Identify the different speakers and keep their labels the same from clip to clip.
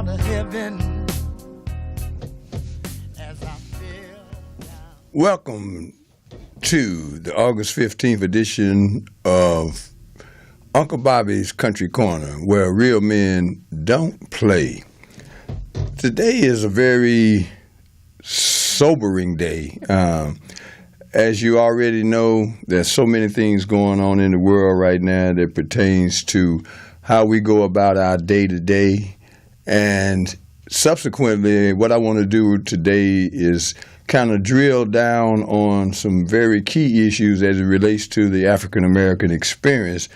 Speaker 1: out of heaven as I feel down.
Speaker 2: Welcome to the August 15th edition of Uncle Bobby's Country Corner, where real men don't play. Today is a very sobering day. As you already know, there's so many things going on in the world right now that pertains to how we go about our day-to-day. And subsequently, what I want to do today is kind of drill down on some very key issues as it relates to the African-American experience.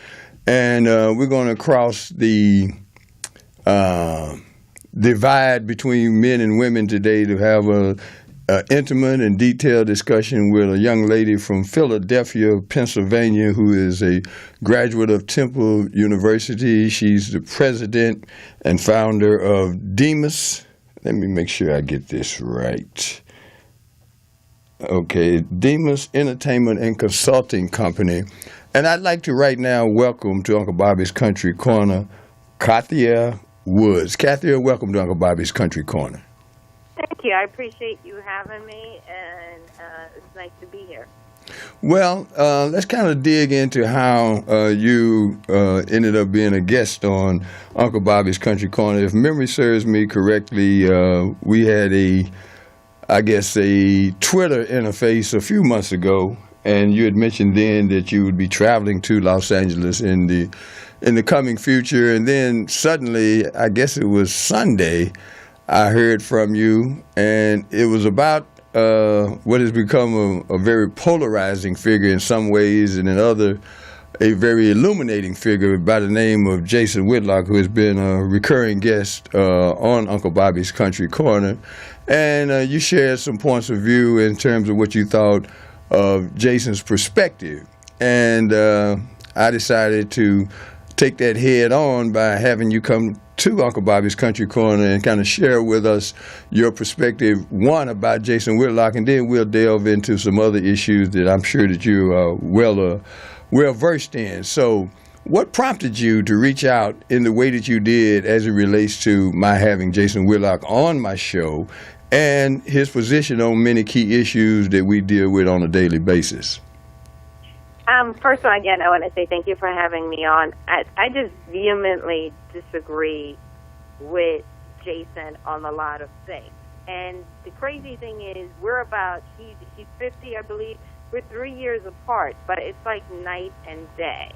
Speaker 2: And we're going to cross the divide between men and women today to have a intimate and detailed discussion with a young lady from Philadelphia, Pennsylvania, who is a graduate of Temple University. She's the president and founder of Demas. Let me make sure I get this right. Okay, Demas Entertainment and Consulting Company. And I'd like to right now welcome to Uncle Bobby's Country Corner, Kathia Woods. Kathia, welcome to Uncle Bobby's Country Corner.
Speaker 3: Thank you. I appreciate you having me, and it's nice to be here.
Speaker 2: Well, let's kind of dig into how you ended up being a guest on Uncle Bobby's Country Corner. If memory serves me correctly, we had a Twitter interface a few months ago, and you had mentioned then that you would be traveling to Los Angeles in the coming future, and then suddenly, I guess it was Sunday, I heard from you, and it was about what has become a very polarizing figure in some ways, and in other, a very illuminating figure by the name of Jason Whitlock, who has been a recurring guest on Uncle Bobby's Country Corner. And you shared some points of view in terms of what you thought of Jason's perspective. And I decided to take that head on by having you come to Uncle Bobby's Country Corner and kind of share with us your perspective, one, about Jason Whitlock, and then we'll delve into some other issues that I'm sure that you are well versed in. So what prompted you to reach out in the way that you did as it relates to my having Jason Whitlock on my show and his position on many key issues that we deal with on a daily basis?
Speaker 3: First of all, again, I want to say thank you for having me on. I just vehemently disagree with Jason on a lot of things. And the crazy thing is, he's 50, I believe. We're 3 years apart, but it's like night and day.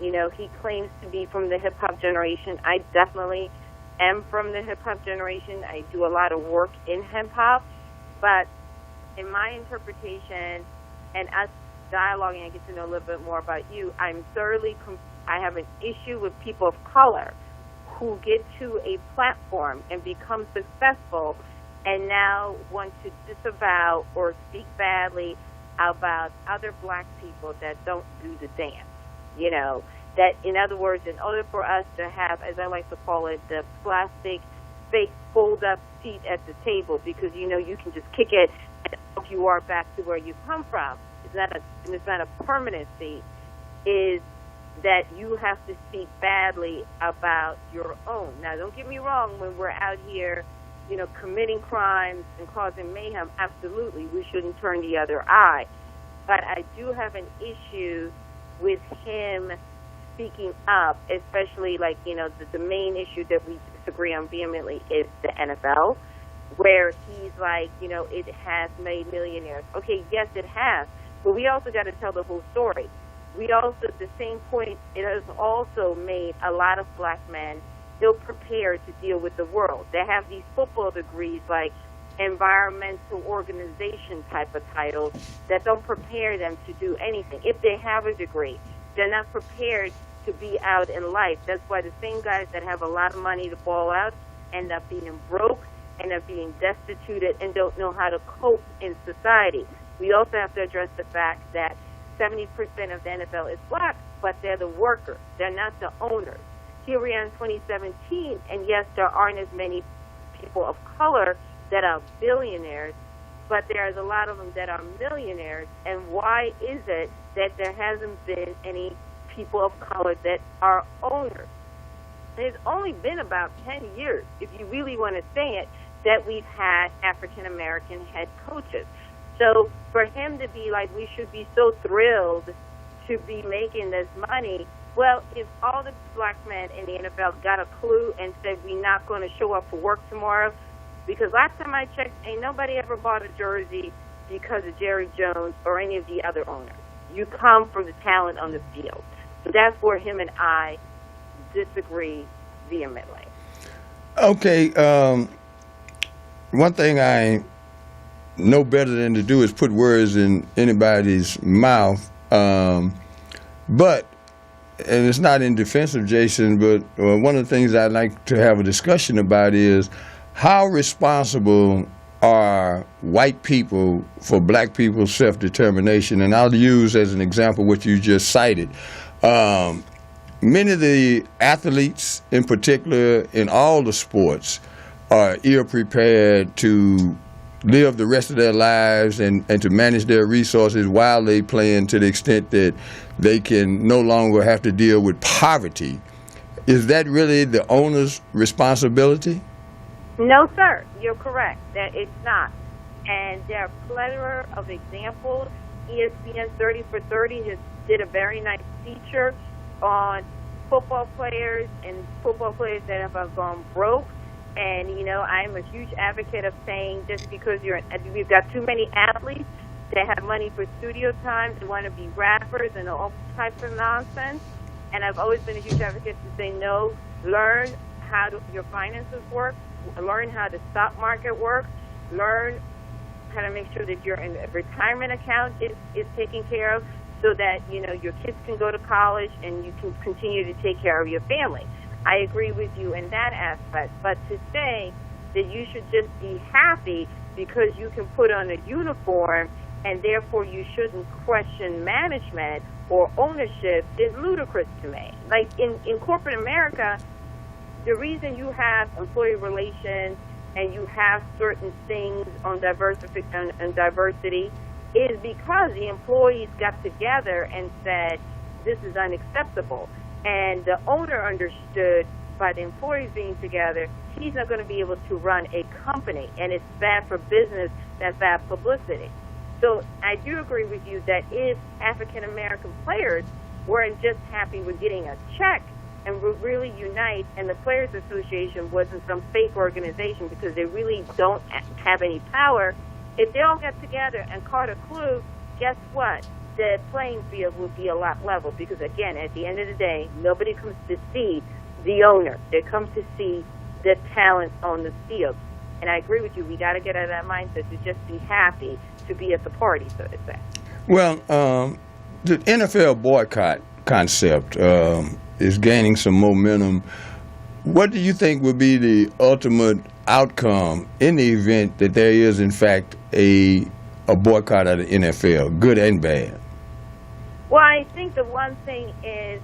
Speaker 3: You know, he claims to be from the hip-hop generation. I definitely am from the hip-hop generation. I do a lot of work in hip-hop. But in my interpretation, and us dialoguing, I get to know a little bit more about you, I have an issue with people of color who get to a platform and become successful and now want to disavow or speak badly about other black people that don't do the dance. You know, that in other words, in order for us to have, as I like to call it, the plastic fake fold-up seat at the table, because you know you can just kick it and you are back to where you come from. It's not a permanent seat, is that you have to speak badly about your own. Now, don't get me wrong, when we're out here, you know, committing crimes and causing mayhem, absolutely, we shouldn't turn the other eye. But I do have an issue with him speaking up, especially, like, you know, the main issue that we disagree on vehemently is the NFL, where he's like, you know, it has made millionaires. Okay, yes, it has. But we also got to tell the whole story. At the same point, it has also made a lot of black men ill prepared to deal with the world. They have these football degrees like environmental organization type of titles that don't prepare them to do anything. If they have a degree, they're not prepared to be out in life. That's why the same guys that have a lot of money to ball out end up being broke, end up being destituted, and don't know how to cope in society. We also have to address the fact that 70% of the NFL is black, but they're the workers. They're not the owners. Here we are in 2017, and yes, there aren't as many people of color that are billionaires, but there's a lot of them that are millionaires. And why is it that there hasn't been any people of color that are owners? it's only been about 10 years, if you really want to say it, that we've had African American head coaches. So for him to be like, we should be so thrilled to be making this money, well, if all the black men in the NFL got a clue and said, we're not going to show up for work tomorrow, because last time I checked, ain't nobody ever bought a jersey because of Jerry Jones or any of the other owners. You come from the talent on the field. So that's where him and I disagree vehemently.
Speaker 2: Okay, one thing I know better than to do is put words in anybody's mouth, but, and it's not in defense of Jason, but one of the things I'd like to have a discussion about is how responsible are white people for black people's self-determination. And I'll use as an example what you just cited. Many of the athletes, in particular, in all the sports, are ill-prepared to live the rest of their lives and to manage their resources while they playing, to the extent that they can no longer have to deal with poverty. Is that really the owner's responsibility?
Speaker 3: No, sir. You're correct. That it's not. And there are a plethora of examples. ESPN 30 for 30 did a very nice feature on football players and football players that have gone broke. And, you know, I'm a huge advocate of saying just because we've got too many athletes that have money for studio time and want to be rappers and all types of nonsense. And I've always been a huge advocate to say, no, learn how your finances work, learn how the stock market works, learn how to make sure that your retirement account is taken care of, so that, you know, your kids can go to college and you can continue to take care of your family. I agree with you in that aspect. But to say that you should just be happy because you can put on a uniform and therefore you shouldn't question management or ownership is ludicrous to me. Like in corporate America, the reason you have employee relations and you have certain things on diversity is because the employees got together and said, this is unacceptable. And the owner understood by the employees being together, he's not going to be able to run a company. And it's bad for business, that's bad publicity. So I do agree with you that if African-American players weren't just happy with getting a check and would really unite, and the Players Association wasn't some fake organization because they really don't have any power, if they all got together and caught a clue, guess what? The playing field will be a lot level, because, again, at the end of the day, nobody comes to see the owner. They come to see the talent on the field. And I agree with you. We got to get out of that mindset to just be happy to be at the party, so to say.
Speaker 2: Well, the NFL boycott concept is gaining some momentum. What do you think would be the ultimate outcome in the event that there is, in fact, a boycott of the NFL, good and bad?
Speaker 3: Well, I think the one thing is,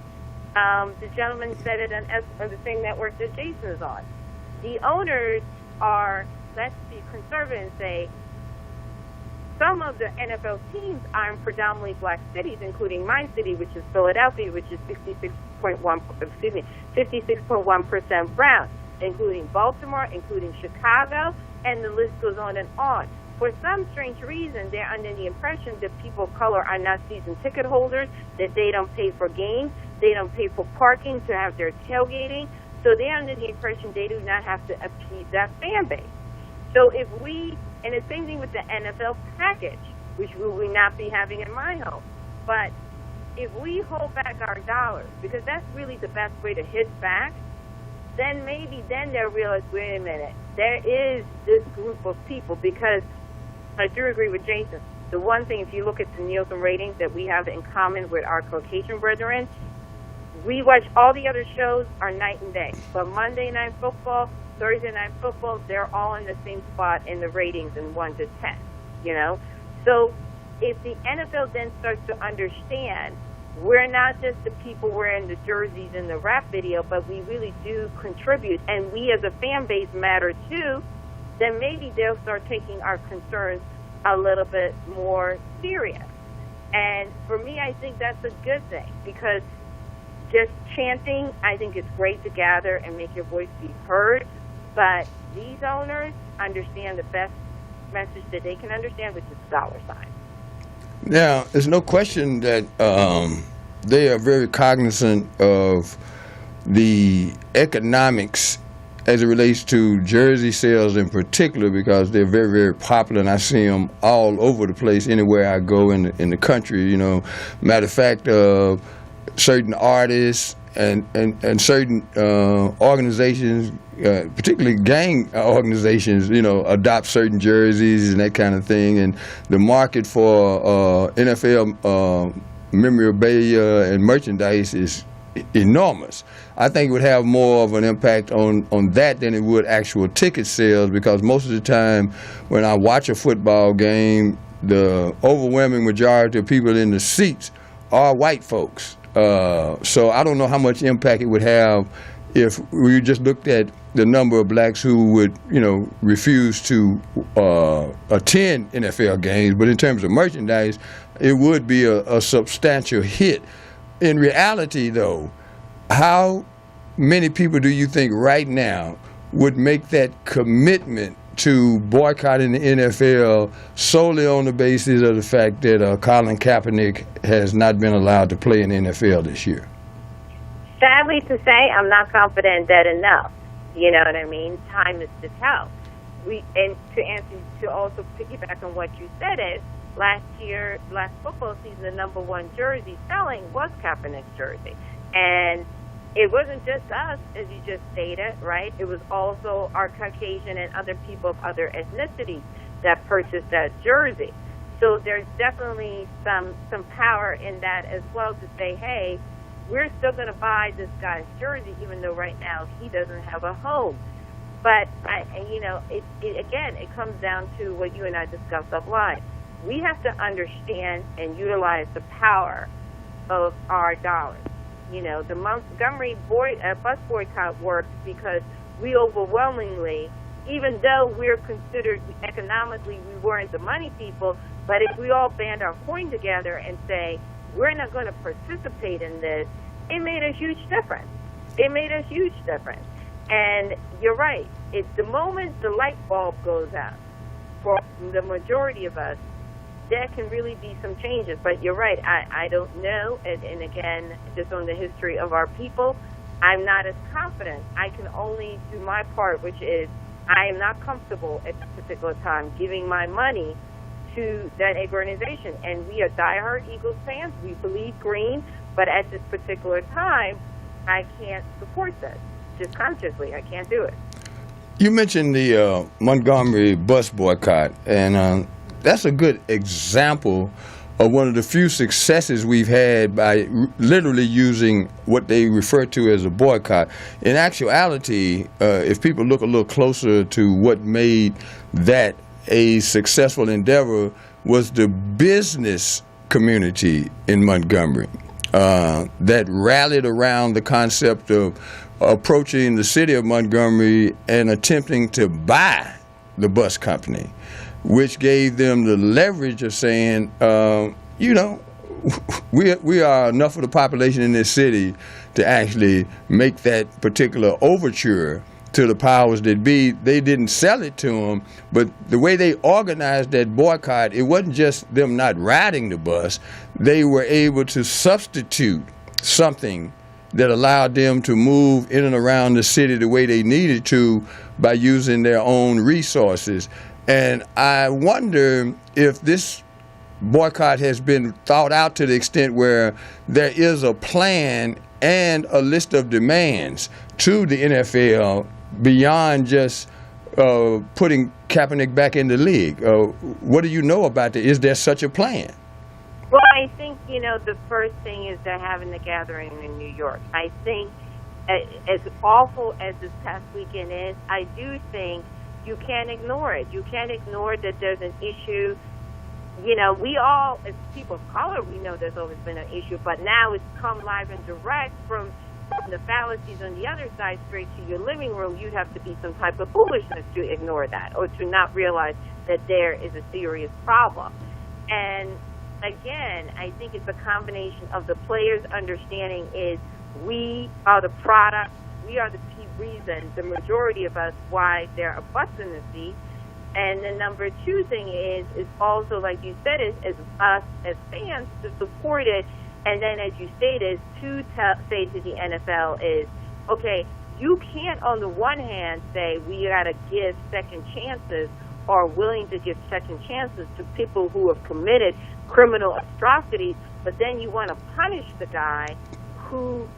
Speaker 3: the gentleman said it on the same network that Jason is on. The owners are, let's be conservative and say, some of the NFL teams are in predominantly black cities, including my city, which is Philadelphia, which is 56.1% brown, including Baltimore, including Chicago, and the list goes on and on. For some strange reason, they're under the impression that people of color are not season ticket holders, that they don't pay for games, they don't pay for parking to have their tailgating, so they're under the impression they do not have to appease that fan base. So if we, and the same thing with the NFL package, which we will not be having in my home, but if we hold back our dollars, because that's really the best way to hit back, then maybe then they'll realize, wait a minute, there is this group of people, because I do agree with Jason. The one thing, if you look at the Nielsen ratings that we have in common with our Caucasian brethren, we watch all the other shows are night and day. But Monday Night Football, Thursday Night Football, they're all in the same spot in the ratings in 1 to 10, you know? So if the NFL then starts to understand we're not just the people wearing the jerseys in the rap video, but we really do contribute, and we as a fan base matter too, then maybe they'll start taking our concerns a little bit more serious. And for me, I think that's a good thing, because just chanting, I think it's great to gather and make your voice be heard, but these owners understand the best message that they can understand, which is dollar sign.
Speaker 2: Now, there's no question that they are very cognizant of the economics as it relates to jersey sales in particular, because they're very, very popular, and I see them all over the place anywhere I go in the country. You know, matter of fact, certain artists and certain organizations, particularly gang organizations, you know, adopt certain jerseys and that kind of thing. And the market for NFL memorabilia and merchandise is enormous. I think it would have more of an impact on that than it would actual ticket sales, because most of the time when I watch a football game, the overwhelming majority of people in the seats are white folks. So I don't know how much impact it would have if we just looked at the number of blacks who would, you know, refuse to attend NFL games. But in terms of merchandise, it would be a substantial hit. In reality, though, how many people do you think right now would make that commitment to boycotting the NFL solely on the basis of the fact that Colin Kaepernick has not been allowed to play in the NFL this year?
Speaker 3: Sadly to say, I'm not confident that enough. You know what I mean? Time is to tell. And to also piggyback on what you said is, last football season, the number one jersey selling was Kaepernick's jersey. And it wasn't just us, as you just stated, right? It was also our Caucasian and other people of other ethnicities that purchased that jersey. So there's definitely some power in that as well, to say, hey, we're still going to buy this guy's jersey, even though right now he doesn't have a home. But, it comes down to what you and I discussed offline. We have to understand and utilize the power of our dollars. You know, the Montgomery bus boycott works because we overwhelmingly, even though we're considered economically, we weren't the money people, but if we all band our coin together and say, we're not going to participate in this, it made a huge difference. It made a huge difference. And you're right. It's the moment the light bulb goes out for the majority of us, there can really be some changes. But you're right. I don't know. And again, just on the history of our people, I'm not as confident. I can only do my part, which is I am not comfortable at this particular time giving my money to that organization. And we are diehard Eagles fans. We believe green. But at this particular time, I can't support this. Just consciously, I can't do it.
Speaker 2: You mentioned the Montgomery bus boycott, and that's a good example of one of the few successes we've had by literally using what they refer to as a boycott. In actuality, if people look a little closer to what made that a successful endeavor, was the business community in Montgomery that rallied around the concept of approaching the city of Montgomery and attempting to buy the bus company, which gave them the leverage of saying, we are enough of the population in this city to actually make that particular overture to the powers that be. They didn't sell it to them, but the way they organized that boycott, it wasn't just them not riding the bus. They were able to substitute something that allowed them to move in and around the city the way they needed to by using their own resources. And I wonder if this boycott has been thought out to the extent where there is a plan and a list of demands to the NFL beyond just putting Kaepernick back in the league. What do you know about that? Is there such a plan?
Speaker 3: Well, I think, the first thing is they're having the gathering in New York. I think, as awful as this past weekend is, I do think you can't ignore it. You can't ignore that there's an issue. We all, as people of color, we know there's always been an issue, but now it's come live and direct from the fallacies on the other side straight to your living room. You'd have to be some type of foolishness to ignore that or to not realize that there is a serious problem. And again, I think it's a combination of the players' understanding is we are the product, we are the key reason, the majority of us, why there are butts in the seat. And the number two thing is also, like you said, is us as fans to support it. And then, as you stated, to say to the NFL is, okay, you can't on the one hand say we got to give second chances or willing to give second chances to people who have committed criminal atrocities, but then you want to punish the guy who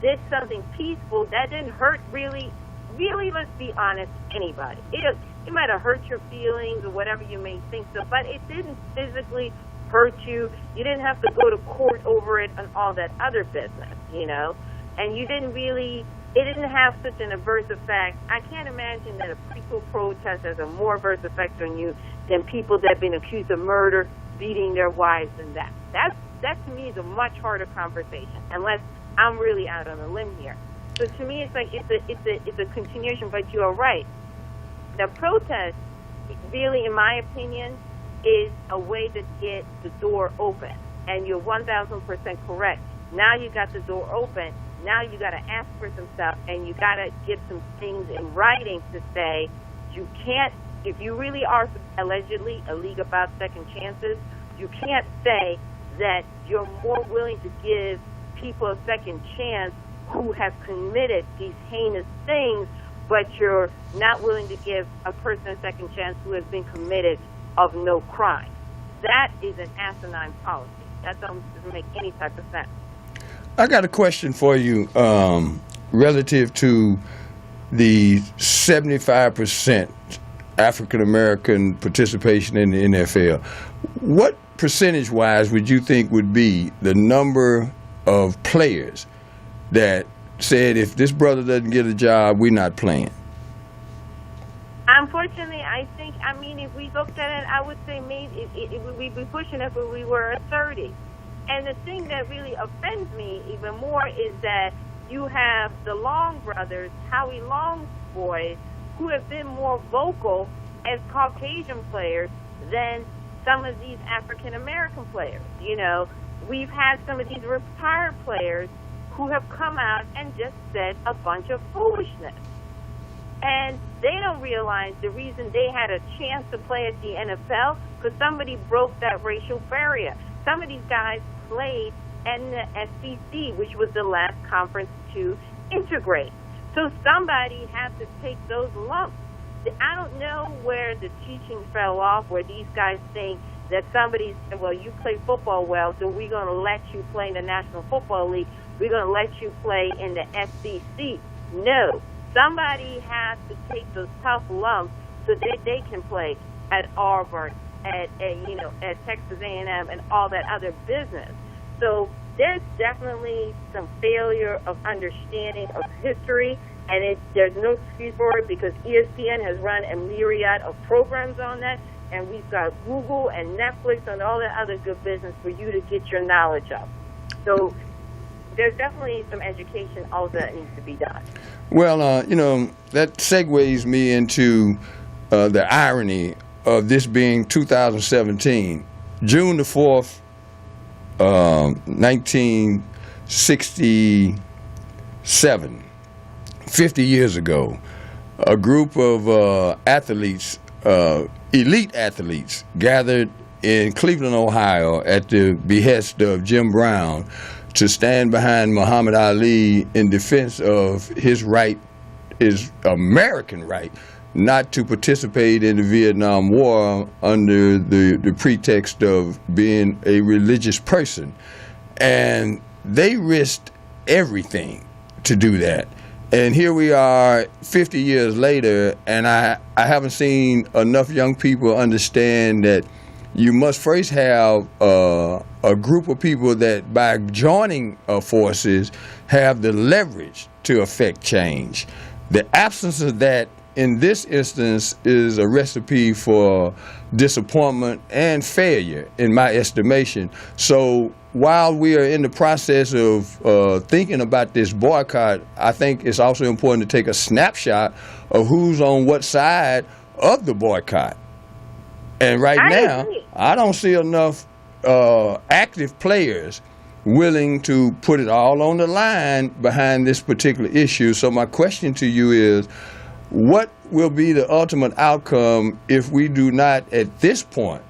Speaker 3: did something peaceful that didn't hurt really, let's be honest, anybody. It might have hurt your feelings or whatever you may think so, but it didn't physically hurt you. You didn't have to go to court over it and all that other business, you know. And you didn't really, it didn't have such an adverse effect. I can't imagine that a peaceful protest has a more adverse effect on you than people that have been accused of murder, beating their wives and that. That to me is a much harder conversation, unless I'm really out on a limb here. So to me, it's like it's a continuation. But you are right. The protest, really, in my opinion, is a way to get the door open. And you're 1,000% correct. Now you got the door open. Now you got to ask for some stuff, and you got to get some things in writing to say you can't. If you really are allegedly a league about second chances, you can't say that you're more willing to give people a second chance who have committed these heinous things, but you're not willing to give a person a second chance who has been committed of no crime. That is an asinine policy. That doesn't make any type of sense.
Speaker 2: I got a question for you relative to the 75% African American participation in the NFL. What percentage-wise would you think would be the number of players that said, if this brother doesn't get a job, we're not playing?
Speaker 3: Unfortunately, I mean, if we looked at it, I would say maybe we'd be pushing it, but we were at 30. And the thing that really offends me even more is that you have the Long brothers, Howie Long's boys, who have been more vocal as Caucasian players than some of these African American players. You know, we've had some of these retired players who have come out and just said a bunch of foolishness. And they don't realize the reason they had a chance to play at the NFL because somebody broke that racial barrier. Some of these guys played in the SEC, which was the last conference to integrate. So somebody had to take those lumps. I don't know where the teaching fell off, where these guys think that somebody said, well, you play football well, so we're going to let you play in the National Football League. We're going to let you play in the SEC. No. Somebody has to take those tough lumps so that they can play at Auburn, at Texas A&M, and all that other business. So there's definitely some failure of understanding of history, and there's no excuse for it because ESPN has run a myriad of programs on that, and we've got Google and Netflix and all that other good business for you to get your knowledge of. So there's definitely some education also that needs to be done.
Speaker 2: Well, that segues me into the irony of this being 2017. June the 4th, 1967, 50 years ago, a group of athletes, elite athletes, gathered in Cleveland, Ohio at the behest of Jim Brown to stand behind Muhammad Ali in defense of his American right, not to participate in the Vietnam War under the pretext of being a religious person. And they risked everything to do that. And here we are 50 years later, and I haven't seen enough young people understand that you must first have a group of people that by joining forces have the leverage to affect change. The absence of that in this instance is a recipe for disappointment and failure, in my estimation. So while we are in the process of thinking about this boycott, I think it's also important to take a snapshot of who's on what side of the boycott. And right now, I don't see enough active players willing to put it all on the line behind this particular issue. So my question to you is, what will be the ultimate outcome if we do not, at this point,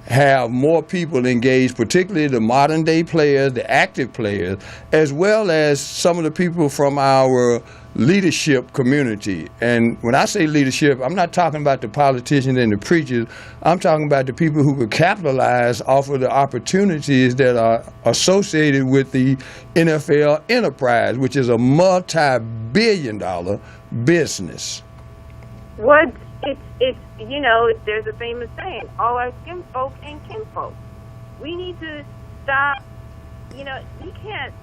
Speaker 2: have more people engaged, particularly the modern day players, the active players, as well as some of the people from our leadership community? And when I say leadership, I'm not talking about the politicians and the preachers. I'm talking about the people who could capitalize off of the opportunities that are associated with the NFL enterprise, which is a multi-billion-dollar business.
Speaker 3: What it's there's a famous saying, all our skin folk and kinfolk. We need to stop. We can't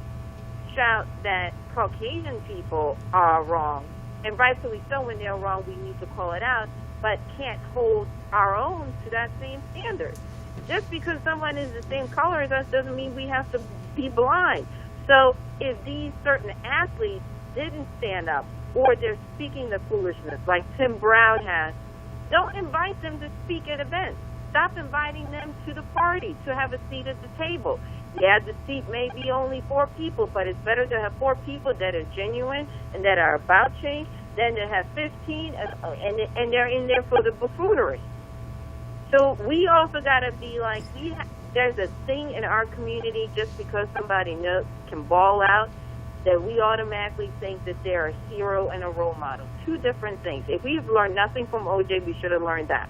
Speaker 3: shout that Caucasian people are wrong, and rightfully so. When they're wrong, we need to call it out, but can't hold our own to that same standard. Just because someone is the same color as us doesn't mean we have to be blind. So if these certain athletes didn't stand up, or they're speaking the foolishness like Tim Brown has, don't invite them to speak at events. Stop inviting them to the party to have a seat at the table. Yeah, the seat may be only 4 people, but it's better to have 4 people that are genuine and that are about change than to have 15 and they're in there for the buffoonery. So we also got to be like, there's a thing in our community, just because somebody can ball out, that we automatically think that they're a hero and a role model. 2 different things. If we've learned nothing from OJ, we should have learned that.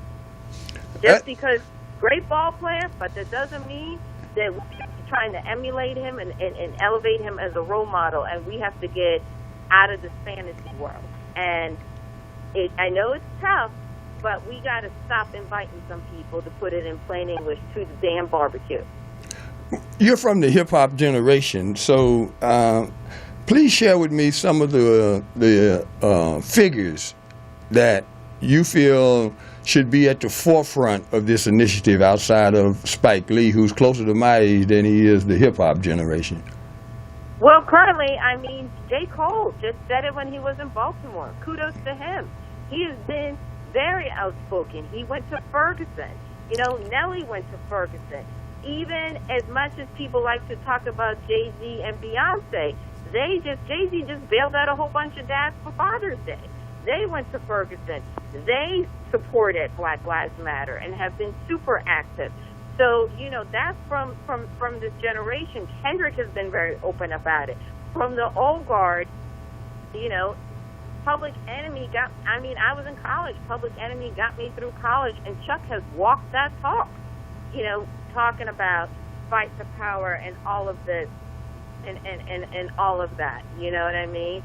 Speaker 3: Just because great ball player, but that doesn't mean that we're trying to emulate him and elevate him as a role model, and we have to get out of this fantasy world. And I know it's tough, but we got to stop inviting some people, to put it in plain English, to the damn barbecue.
Speaker 2: You're from the hip-hop generation, so please share with me some of the figures that you feel should be at the forefront of this initiative outside of Spike Lee, who's closer to my age than he is the hip-hop generation.
Speaker 3: Well, currently, J. Cole just said it when he was in Baltimore. Kudos to him. He has been very outspoken. He went to Ferguson. Nelly went to Ferguson. Even as much as people like to talk about Jay-Z and Beyonce, Jay-Z just bailed out a whole bunch of dads for Father's Day. They went to Ferguson. They supported Black Lives Matter and have been super active. So, that's from this generation. Kendrick has been very open about it. From the old guard, Public Enemy I was in college. Public Enemy got me through college, and Chuck has walked that talk, talking about fight the power and all of this and all of that. You know what I mean?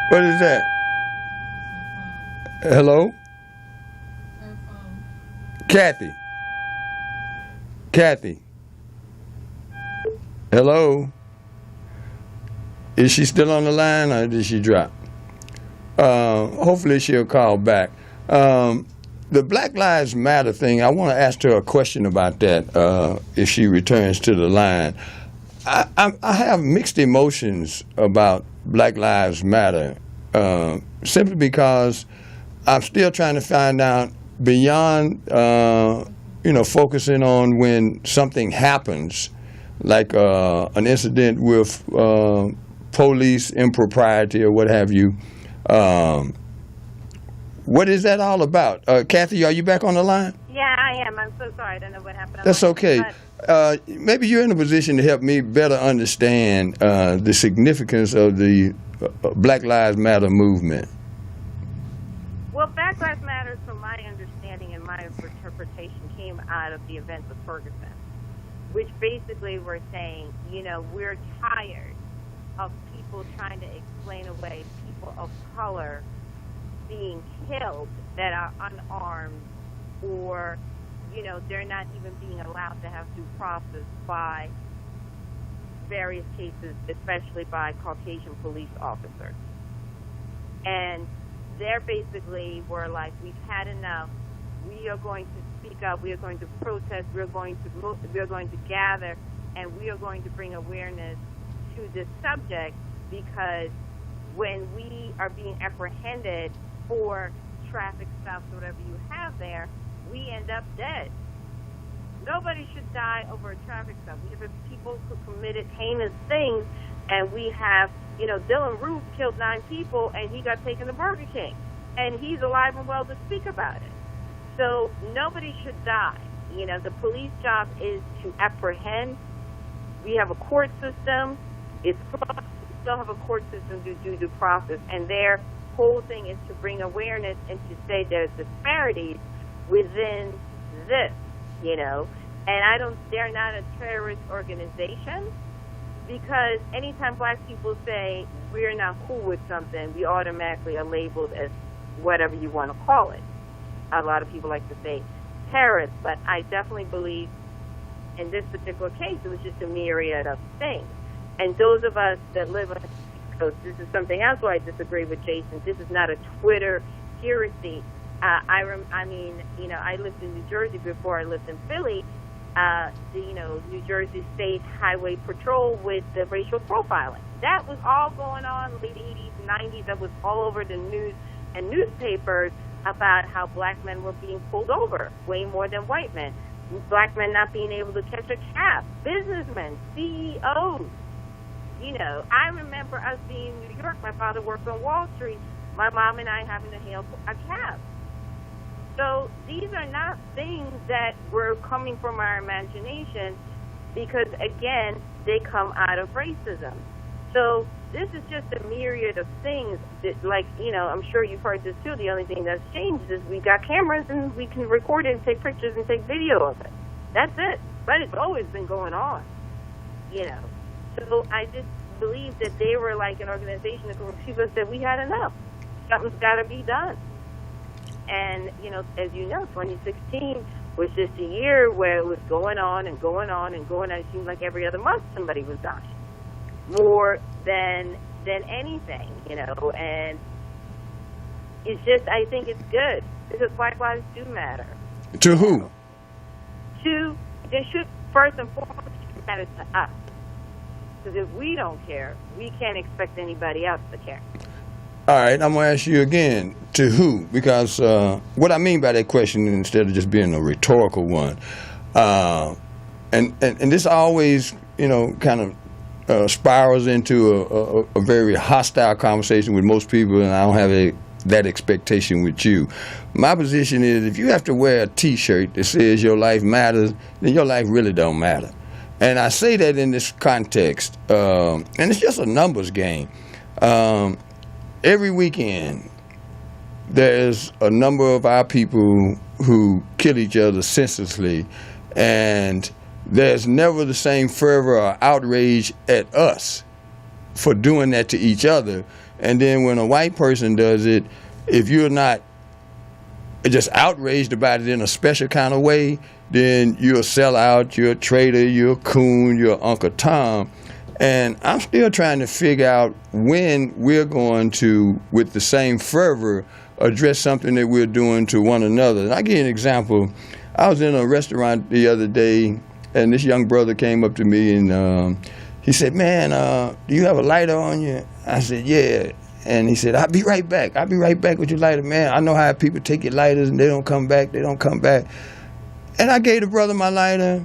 Speaker 2: What is that? Hello? Kathy. Hello? Is she still on the line, or did she drop? Hopefully she'll call back. The Black Lives Matter thing, I want to ask her a question about that if she returns to the line. I have mixed emotions about Black Lives Matter simply because I'm still trying to find out beyond, focusing on when something happens, like an incident with police impropriety or what have you. What is that all about? Kathy, are you back on the line?
Speaker 3: Yeah, I am. I'm so sorry. I don't know what happened.
Speaker 2: That's okay. Maybe you're in a position to help me better understand the significance of the Black Lives Matter movement.
Speaker 3: Well, Black Lives Matter, from my understanding and my interpretation, came out of the events of Ferguson, which basically were saying, we're tired of people trying to explain away people of color being killed that are unarmed, or they're not even being allowed to have due process by various cases, especially by Caucasian police officers. And they're basically were like, we've had enough. We are going to speak up. We are going to protest. We are going to gather, and we are going to bring awareness to this subject, because when we are being apprehended for traffic stops or whatever you have there, we end up dead. Nobody should die over a traffic stop. We have people who committed heinous things, and we have, Dylan Roof killed 9 people, and he got taken to Burger King, and he's alive and well to speak about it. So nobody should die. The police job is to apprehend. We have a court system. It's flawed. We still have a court system to do due process, and their whole thing is to bring awareness and to say there's disparities within this. And they're not a terrorist organization, because anytime black people say we're not cool with something, we automatically are labeled as whatever you want to call it. A lot of people like to say terrorists, but I definitely believe in this particular case it was just a myriad of things. And those of us that live on the East Coast, this is something else where I disagree with Jason. This is not a Twitter heresy. I lived in New Jersey before I lived in Philly. New Jersey State Highway Patrol with the racial profiling. That was all going on in the late 80s and 90s. That was all over the news and newspapers about how black men were being pulled over way more than white men. Black men not being able to catch a cab. Businessmen, CEOs. I remember us being in New York. My father worked on Wall Street. My mom and I having to hail a cab. So these are not things that were coming from our imagination, because, again, they come out of racism. So this is just a myriad of things that, I'm sure you've heard this too. The only thing that's changed is we got cameras and we can record it and take pictures and take video of it. That's it. But it's always been going on, So I just believe that they were like an organization that people said we had enough. Something's got to be done. And, as 2016 was just a year where it was going on and going on and going on. It seemed like every other month somebody was dying. More than anything, and it's just, I think it's good, because Black lives do matter.
Speaker 2: To who?
Speaker 3: They should, first and foremost, matter to us. Because if we don't care, we can't expect anybody else to care.
Speaker 2: All right, I'm going to ask you again, to who? Because what I mean by that question, instead of just being a rhetorical one, and this always, kind of spirals into a very hostile conversation with most people, and I don't have that expectation with you. My position is, if you have to wear a T-shirt that says your life matters, then your life really don't matter. And I say that in this context, and it's just a numbers game. Every weekend, there's a number of our people who kill each other senselessly, and there's never the same fervor or outrage at us for doing that to each other. And then when a white person does it, if you're not just outraged about it in a special kind of way, then you're a sellout, you're a traitor, you're a coon, you're Uncle Tom. And I'm still trying to figure out when we're going to, with the same fervor, address something that we're doing to one another. And I'll give you an example. I was in a restaurant the other day, and this young brother came up to me, and he said, man, do you have a lighter on you? I said, yeah. And he said, I'll be right back. I'll be right back with your lighter, man. I know how people take your lighters, and they don't come back. And I gave the brother my lighter,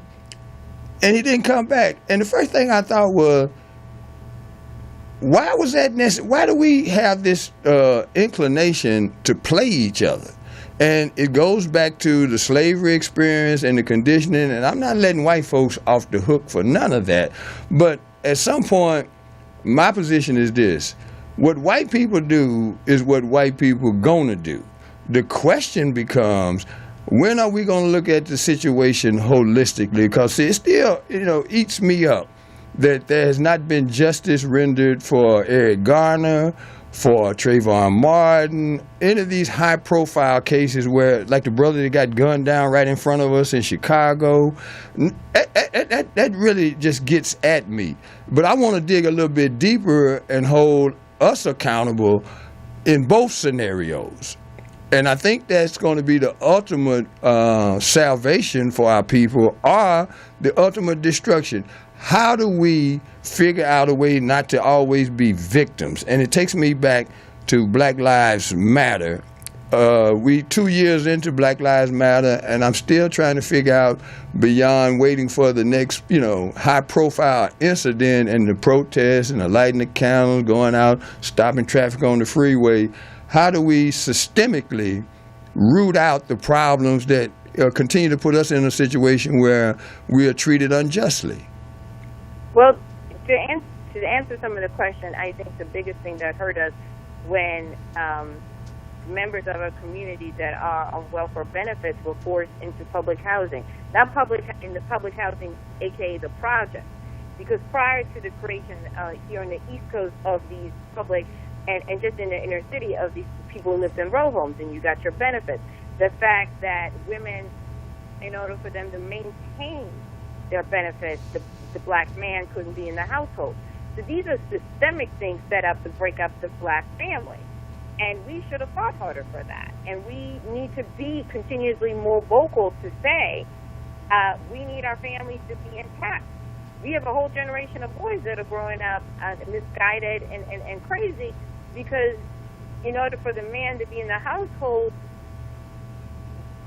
Speaker 2: and he didn't come back. And the first thing I thought was, why was that necessary? Why do we have this inclination to play each other? And it goes back to the slavery experience and the conditioning, and I'm not letting white folks off the hook for none of that. But at some point, my position is this. What white people do is what white people gonna do. The question becomes, when are we going to look at the situation holistically? Because it still, eats me up that there has not been justice rendered for Eric Garner, for Trayvon Martin, any of these high-profile cases where, like the brother that got gunned down right in front of us in Chicago. That really just gets at me. But I want to dig a little bit deeper and hold us accountable in both scenarios. And I think that's going to be the ultimate salvation for our people, or the ultimate destruction. How do we figure out a way not to always be victims? And it takes me back to Black Lives Matter. we 2 years into Black Lives Matter, and I'm still trying to figure out, beyond waiting for the next, high-profile incident and the protests and the lighting the candles, going out, stopping traffic on the freeway, how do we systemically root out the problems that continue to put us in a situation where we are treated unjustly?
Speaker 3: Well, to answer some of the question, I think the biggest thing that hurt us when members of a community that are on welfare benefits were forced into public housing. Not in the public housing, aka the project. Because prior to the creation here on the East Coast of these public and just in the inner city of these people who lived in row homes and you got your benefits, the fact that women, in order for them to maintain their benefits, the black man couldn't be in the household. So these are systemic things set up to break up the black family. And we should have fought harder for that. And we need to be continuously more vocal to say, we need our families to be intact. We have a whole generation of boys that are growing up misguided and crazy because in order for the man to be in the household,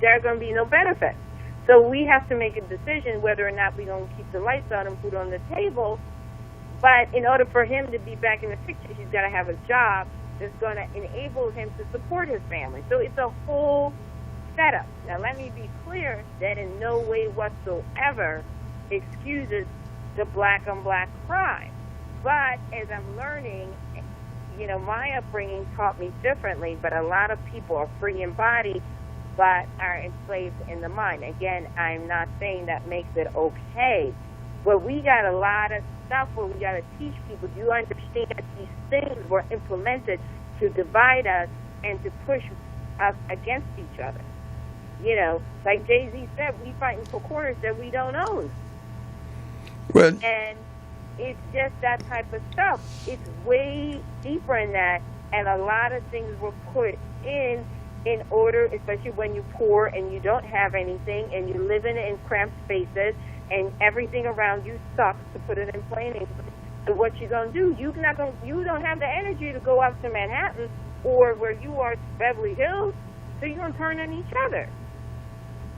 Speaker 3: there are going to be no benefits. So we have to make a decision whether or not we're going to keep the lights on and food on the table. But in order for him to be back in the picture, he's got to have a job that's going to enable him to support his family. So it's a whole setup. Now, let me be clear that in no way whatsoever excuses the black-on-black crime. But as I'm learning, my upbringing taught me differently, but a lot of people are free in body but are enslaved in the mind. Again, I'm not saying that makes it okay, but we got a lot of stuff where we got to teach people, do you understand that these things were implemented to divide us and to push us against each other? Like Jay-Z said, we fighting for corners that we don't own.
Speaker 2: Well,
Speaker 3: and it's just that type of stuff. It's way deeper than that, and a lot of things were put in order, especially when you're poor and you don't have anything and you're living in cramped spaces and everything around you sucks, to put it in plain English. So what you're going to do, you don't have the energy to go out to Manhattan or where you are, Beverly Hills, so you're going to turn on each other.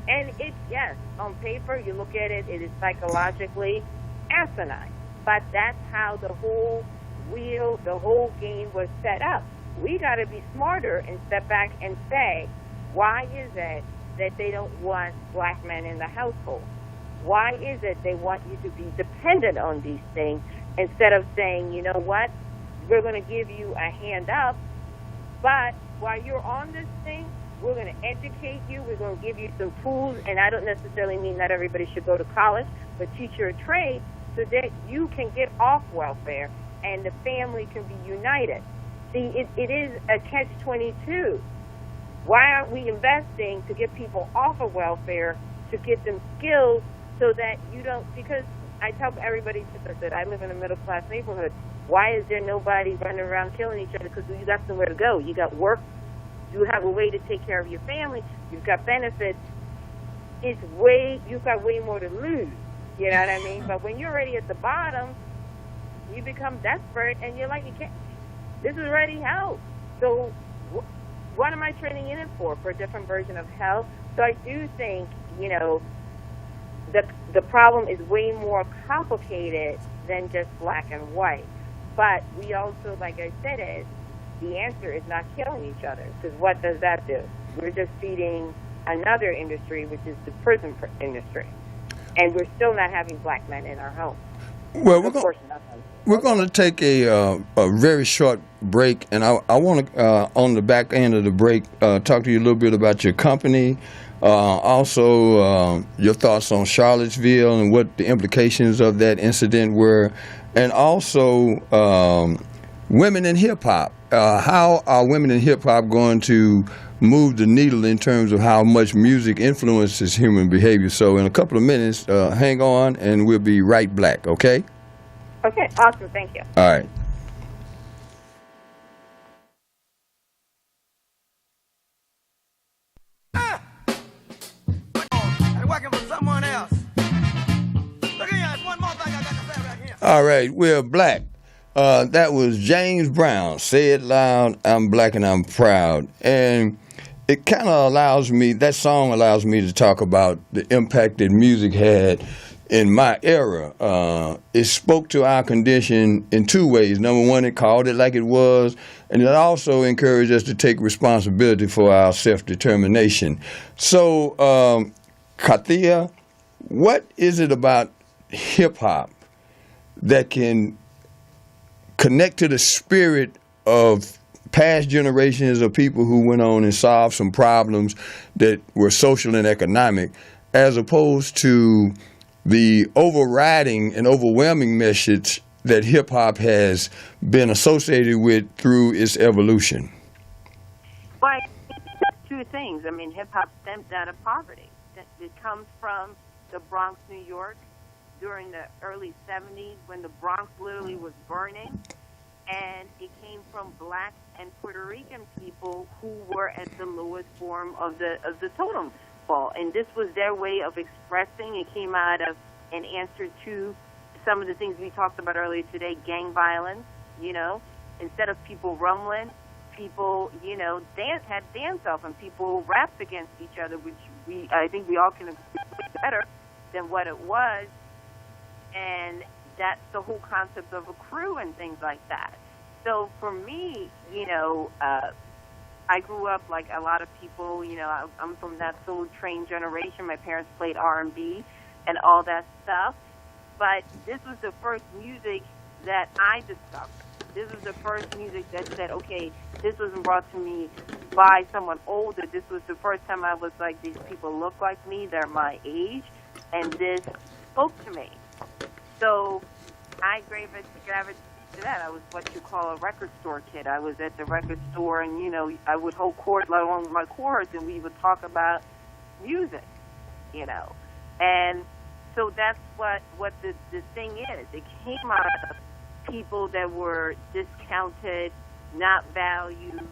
Speaker 3: And yes, on paper, you look at it, it is psychologically asinine. But that's how the whole wheel, the whole game was set up. We got to be smarter and step back and say, why is it that they don't want black men in the household? Why is it they want you to be dependent on these things instead of saying, you know what, we're going to give you a hand up, but while you're on this thing, we're going to educate you, we're going to give you some tools, and I don't necessarily mean that everybody should go to college, but teach you a trade so that you can get off welfare and the family can be united. See, it is a catch-22. Why aren't we investing to get people off of welfare, to get them skills so that you don't, because I tell everybody that I live in a middle-class neighborhood. Why is there nobody running around killing each other? Because you got somewhere to go. You got work. You have a way to take care of your family. You've got benefits. You've got way more to lose. You know what I mean? But when you're already at the bottom, you become desperate, and you're like, this is already hell. So what am I trading in it for? For a different version of hell? So I do think, the problem is way more complicated than just black and white. But we also, like I said, the answer is not killing each other, because what does that do? We're just feeding another industry, which is the prison industry. And we're still not having black men in our homes.
Speaker 2: Well, we're going to take a very short break, and I want to, on the back end of the break, talk to you a little bit about your company, also your thoughts on Charlottesville and what the implications of that incident were, and also women in hip-hop. How are women in hip-hop going to move the needle in terms of how much music influences human behavior? So in a couple of minutes, hang on, and we'll be right back, okay?
Speaker 3: Okay, awesome. Thank you.
Speaker 2: All right.
Speaker 1: I'm working for someone else. Look at you, one more thing I got to say right here.
Speaker 2: All right, we're black. That was James Brown. Say it loud, I'm black and I'm proud. And it kind of allows me, that song allows me to talk about the impact that music had in my era. It spoke to our condition in two ways. Number one, it called it like it was, and it also encouraged us to take responsibility for our self-determination. So, Kathia, what is it about hip-hop that can connect to the spirit of past generations of people who went on and solved some problems that were social and economic, as opposed to the overriding and overwhelming message that hip-hop has been associated with through its evolution?
Speaker 3: Well, I think that's two things. I mean, hip-hop stems out of poverty. It comes from the Bronx, New York, during the early 70s when the Bronx literally was burning. And it came from black and Puerto Rican people who were at the lowest form of the totem pole. And this was their way of expressing. It came out of an answer to some of the things we talked about earlier today, gang violence. You know, instead of people rumbling, people, you know, had dance-off, and people rapped against each other, which I think we all can agree was better than what it was. And that's the whole concept of a crew and things like that. So for me, you know, I grew up like a lot of people. You know, I'm from that Soul Train generation. My parents played R&B and all that stuff. But this was the first music that I discovered. This was the first music that said, okay, this wasn't brought to me by someone older. This was the first time I was like, these people look like me. They're my age. And this spoke to me. So I gravitated to that. I was what you call a record store kid. I was at the record store, and, you know, I would hold court along with my chords, and we would talk about music, you know. And so that's what the thing is. It came out of people that were discounted, not valued,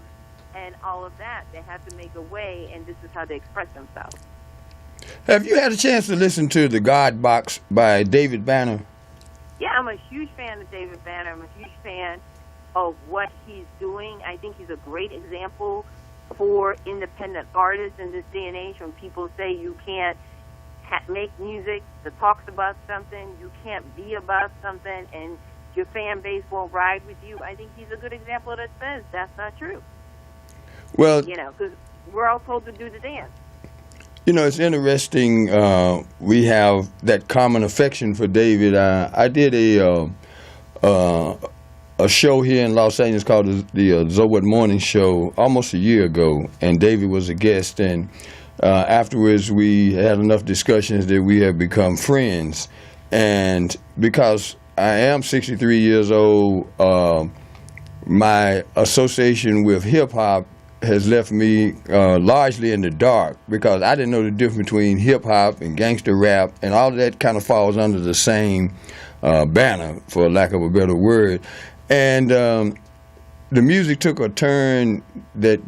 Speaker 3: and all of that. They had to make a way, and this is how they express themselves.
Speaker 2: Have you had a chance to listen to The God Box by David Banner?
Speaker 3: Yeah, I'm a huge fan of David Banner. I'm a huge fan of what he's doing. I think he's a great example for independent artists in this day and age. When people say you can't make music that talks about something, you can't be about something, and your fan base won't ride with you, I think he's a good example that says that's not true.
Speaker 2: Well,
Speaker 3: you know, because we're all told to do the dance.
Speaker 2: You know, it's interesting. We have that common affection for David. I did a show here in Los Angeles called the Zowet Morning Show almost a year ago, and David was a guest. And afterwards, we had enough discussions that we have become friends. And because I am 63 years old, my association with hip hop has left me largely in the dark, because I didn't know the difference between hip-hop and gangster rap, and all of that kind of falls under the same banner, for lack of a better word. And the music took a turn that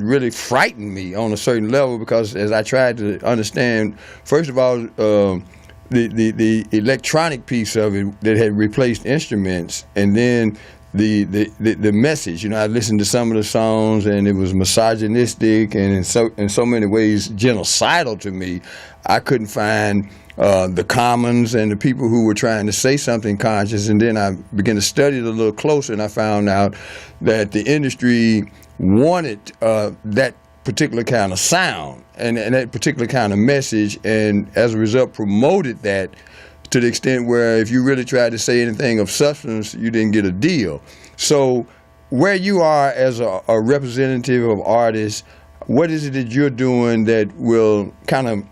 Speaker 2: really frightened me on a certain level, because as I tried to understand, first of all, the electronic piece of it that had replaced instruments, and then the message. You know, I listened to some of the songs, and it was misogynistic and in so many ways genocidal to me. I couldn't find the commons and the people who were trying to say something conscious. And then I began to study it a little closer, and I found out that the industry wanted that particular kind of sound and that particular kind of message, and as a result promoted that to the extent where if you really tried to say anything of substance, you didn't get a deal. So where you are as a representative of artists, what is it that you're doing that will kind of,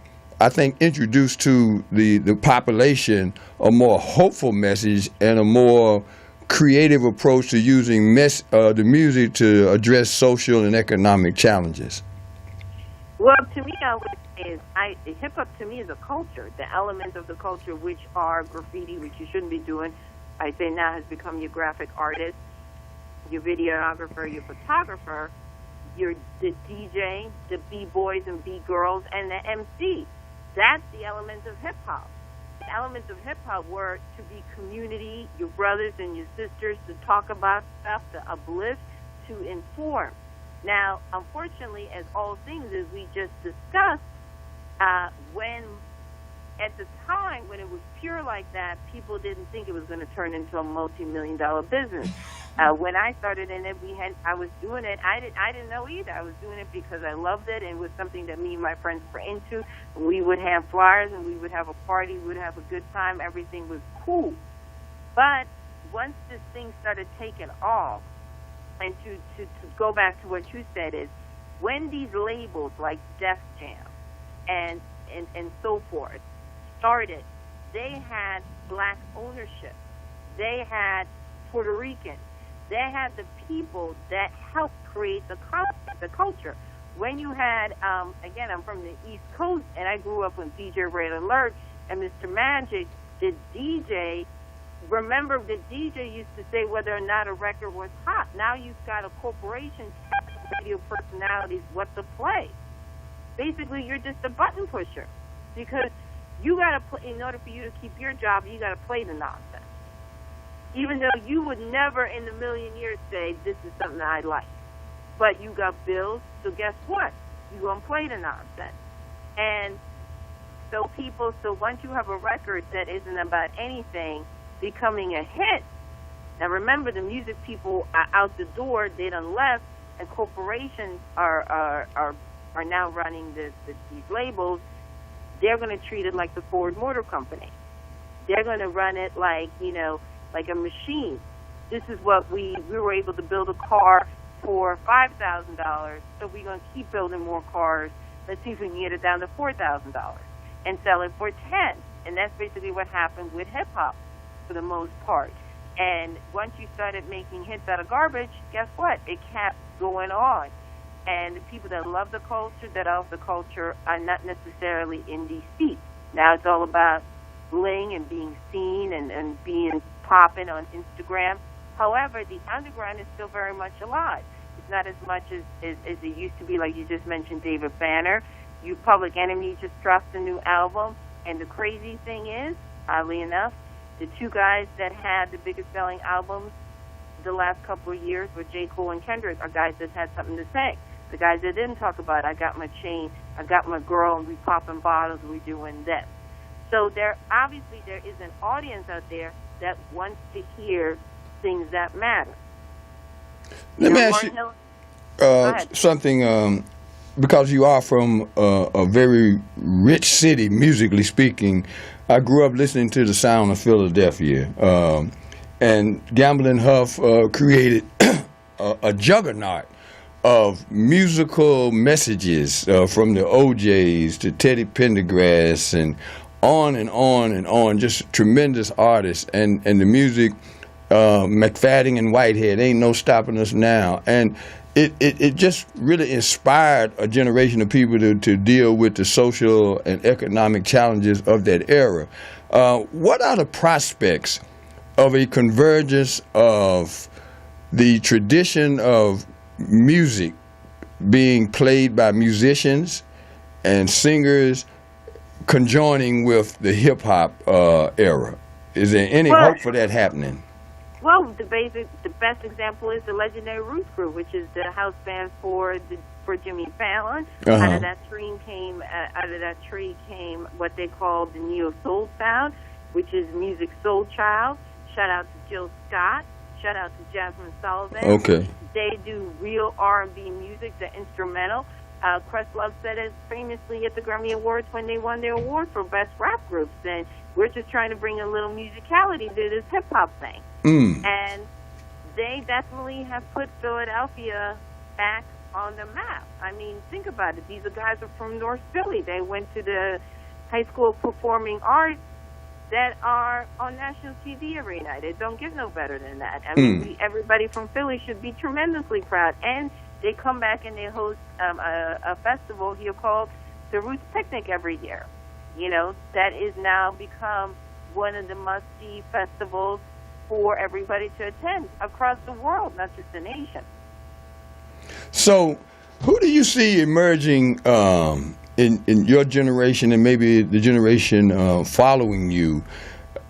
Speaker 2: I think, introduce to the population a more hopeful message and a more creative approach to using the music to address social and economic challenges?
Speaker 3: Well, to me, I would say hip-hop to me is a culture. The elements of the culture, which are graffiti, which you shouldn't be doing, I say now has become your graphic artist, your videographer, your photographer, the DJ, the B-boys and B-girls, and the MC. That's the elements of hip-hop. The elements of hip-hop were to be community, your brothers and your sisters, to talk about stuff, to uplift, to inform. Now, unfortunately, as all things, as we just discussed, when at the time when it was pure like that, people didn't think it was going to turn into a multi-million-dollar business. When I started in it, I was doing it. I didn't know either. I was doing it because I loved it, and it was something that me and my friends were into. We would have flyers, and we would have a party. We would have a good time. Everything was cool. But once this thing started taking off, and to go back to what you said is, when these labels like Def Jam and so forth started, they had black ownership. They had Puerto Ricans. They had the people that helped create the culture. When you had, again, I'm from the East Coast, and I grew up with DJ Red Alert and Mr. Magic, the DJ. Remember, the DJ used to say whether or not a record was hot. Now you've got a corporation telling radio personalities what to play. Basically, you're just a button pusher, because you got to, in order for you to keep your job, you got to play the nonsense. Even though you would never in a million years say, this is something I like. But you got bills, so guess what? You're going to play the nonsense. And so once you have a record that isn't about anything becoming a hit, now remember, the music people are out the door, they done left, and corporations are now running these labels. They're going to treat it like the Ford Motor Company. They're going to run it like, like a machine. This is what we were able to build a car for $5,000, so we're going to keep building more cars. Let's see if we can get it down to $4,000 and sell it for $10,000. And that's basically what happened with hip-hop for the most part. And once you started making hits out of garbage, guess what? It kept going on. And the people that love the culture, that love the culture, are not necessarily in these seats. Now it's all about bling and being seen and being popping on Instagram. However, the underground is still very much alive. It's not as much as it used to be, like you just mentioned, David Banner. Public Enemy just dropped a new album. And the crazy thing is, oddly enough, the two guys that had the biggest selling albums the last couple of years were J. Cole and Kendrick, are guys that had something to say. The guys that didn't talk about, I got my chain, I got my girl, and we popping bottles, and we doing this. So obviously there is an audience out there that wants to hear things that matter.
Speaker 2: Let me ask you something, because you are from a very rich city, musically speaking. I grew up listening to the sound of Philadelphia, and Gamble & Huff created a juggernaut of musical messages, from the OJs to Teddy Pendergrass and on and on and on, just tremendous artists. And the music, McFadden and Whitehead, ain't no stopping us now. And it just really inspired a generation of people to deal with the social and economic challenges of that era. What are the prospects of a convergence of the tradition of music being played by musicians and singers conjoining with the hip-hop era? Is there any hope for that happening?
Speaker 3: Well, the best example is the legendary Roots Group, which is the house band for Jimmy Fallon. Out of that tree came what they call the neo soul sound, which is music soul child. Shout out to Jill Scott. Shout out to Jasmine Sullivan.
Speaker 2: Okay.
Speaker 3: They do real R&B music. They're instrumental. Questlove said it famously at the Grammy Awards when they won their award for Best Rap Groups. And we're just trying to bring a little musicality to this hip-hop thing. And they definitely have put Philadelphia back on the map. I mean, think about it. These guys are from North Philly. They went to the High School of Performing Arts that are on national TV every night. It don't get no better than that. I mean, everybody from Philly should be tremendously proud. And they come back and they host a festival here called the Roots Picnic every year. That is now become one of the must-see festivals for everybody to attend across the world, not just the nation.
Speaker 2: So, who do you see emerging in your generation and maybe the generation following you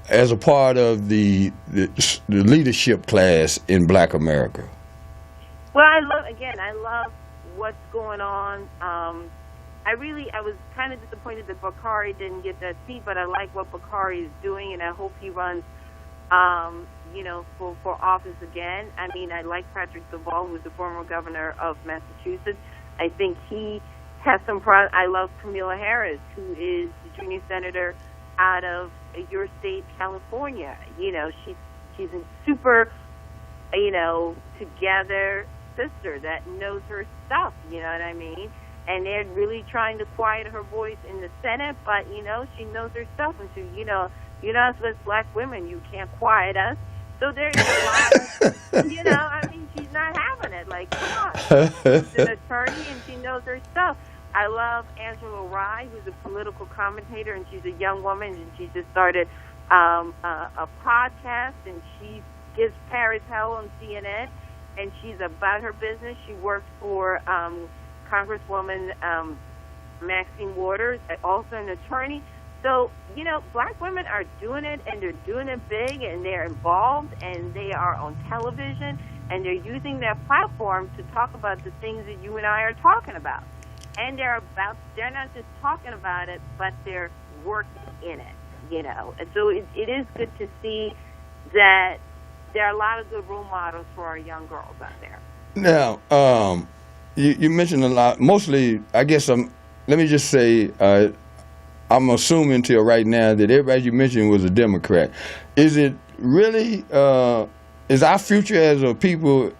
Speaker 2: as a part of the leadership class in Black America?
Speaker 3: Well, I love what's going on. I was kind of disappointed that Bakari didn't get that seat, but I like what Bakari is doing, and I hope he runs, for office again. I mean, I like Patrick Duvall, who's the former governor of Massachusetts. I think he has some I love Kamala Harris, who is the junior senator out of your state, California. She's a super, together sister that knows her stuff, you know what I mean? And they're really trying to quiet her voice in the Senate, but, she knows her stuff. And she, us as black women, you can't quiet us. So there's a lot of, she's not having it. Like, come on. She's an attorney and she knows her stuff. I love Angela Rye, who's a political commentator, and she's a young woman, and she just started a podcast, and she gives Paris hell on CNN, and she's about her business. She works for Congresswoman Maxine Waters, also an attorney. So, black women are doing it, and they're doing it big, and they're involved, and they are on television, and they're using their platform to talk about the things that you and I are talking about. And they're not just talking about it, but they're working in it, And so it is good to see that there are a lot of good role models for our young girls out there.
Speaker 2: Now, you mentioned a lot, mostly, I guess, let me just say, I'm assuming till right now that everybody you mentioned was a Democrat. Is it really, is our future as a people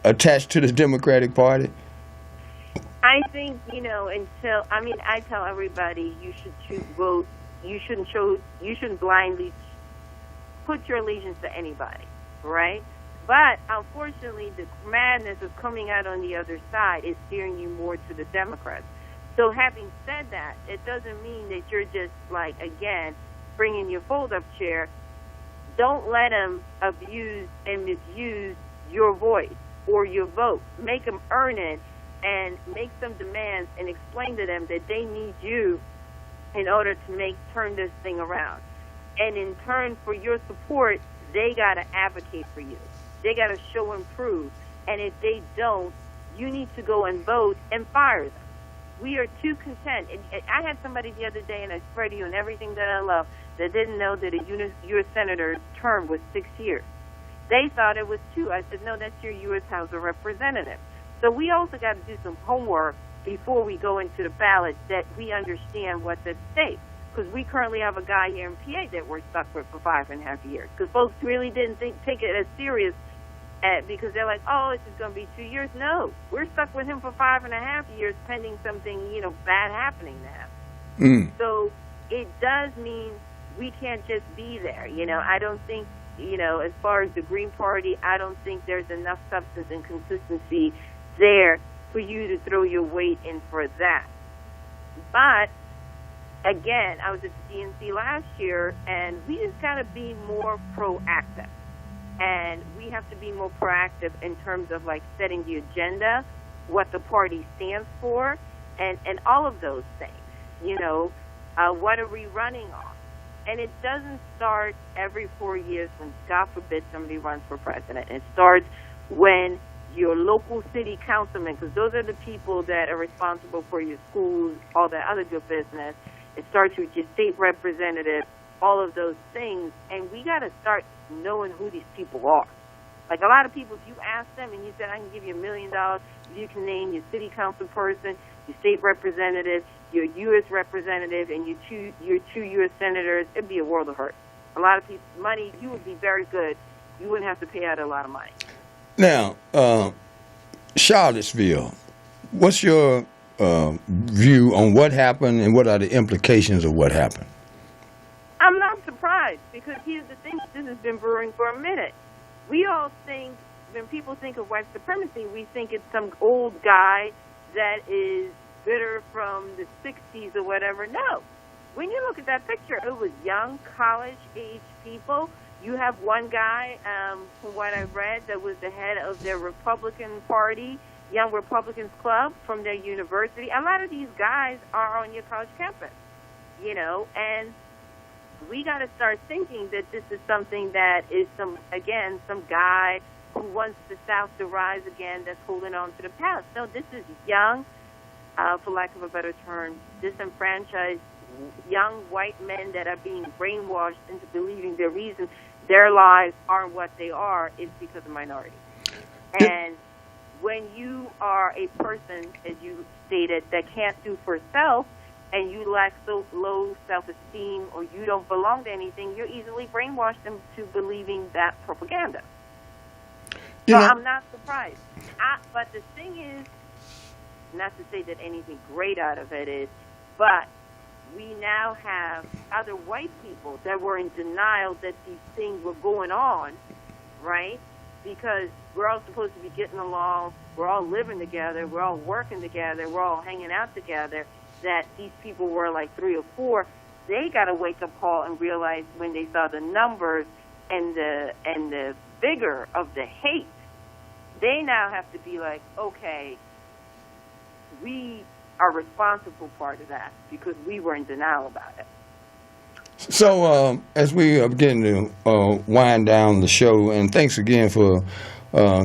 Speaker 2: attached to the Democratic Party?
Speaker 3: I think, I tell everybody you should vote. You shouldn't blindly put your allegiance to anybody, right? But unfortunately, the madness is coming out on the other side is steering you more to the Democrats. So having said that, it doesn't mean that you're just again, bringing your fold-up chair. Don't let them abuse and misuse your voice or your vote. Make them earn it and make some demands and explain to them that they need you in order to turn this thing around. And in turn for your support, they got to advocate for you. They got to show and prove. And if they don't, you need to go and vote and fire them. We are too content. I had somebody the other day, and I swear to you, and everything that I love, that didn't know that a U.S. senator's term was 6 years. They thought it was 2. I said, no, that's your U.S. House of Representatives. So we also got to do some homework before we go into the ballot that we understand what's at stake. Because we currently have a guy here in PA that we're stuck with for 5.5 years. Because folks really didn't take it as serious because they're like, oh, this is going to be 2 years. No, we're stuck with him for 5.5 years pending something, bad happening to him. So it does mean we can't just be there. I don't think, as far as the Green Party, I don't think there's enough substance and consistency there for you to throw your weight in for that. But again, I was at the DNC last year, and we just got to be more proactive. And we have to be more proactive in terms of setting the agenda, what the party stands for, and all of those things. What are we running on? And it doesn't start every 4 years when, God forbid, somebody runs for president. It starts when your local city councilman, because those are the people that are responsible for your schools, all that other good business. It starts with your state representative, all of those things. And we got to start knowing who these people are. A lot of people, if you ask them and you said, I can give you $1 million, you can name your city council person, your state representative, your U.S. representative, and your two U.S. senators, it'd be a world of hurt. A lot of people, money, you would be very good. You wouldn't have to pay out a lot of money.
Speaker 2: Now, Charlottesville, what's your view on what happened and what are the implications of what happened?
Speaker 3: I'm not surprised because here's the thing, this has been brewing for a minute. We all think, when people think of white supremacy, we think it's some old guy that is bitter from the 60s or whatever. No. When you look at that picture, it was young, college-age people. You have one guy, from what I've read, that was the head of their Republican Party, Young Republicans Club from their university. A lot of these guys are on your college campus, and we got to start thinking that this is something that is some guy who wants the South to rise again, that's holding on to the past. No, this is young, for lack of a better term, disenfranchised young white men that are being brainwashed into believing the reason their lives are what they are is because of minorities. And when you are a person, as you stated, that can't do for self, and you lack so low self-esteem, or you don't belong to anything, you're easily brainwashed into believing that propaganda. So I'm not surprised. But the thing is, not to say that anything great out of it is, but we now have other white people that were in denial that these things were going on, right? Because we're all supposed to be getting along, we're all living together, we're all working together, we're all hanging out together, that these people were like 3 or 4. They got a wake-up call and realized when they saw the numbers and the vigor of the hate, they now have to be like, okay, we are responsible part of that because we were in denial about it.
Speaker 2: So as we are beginning to wind down the show, and thanks again for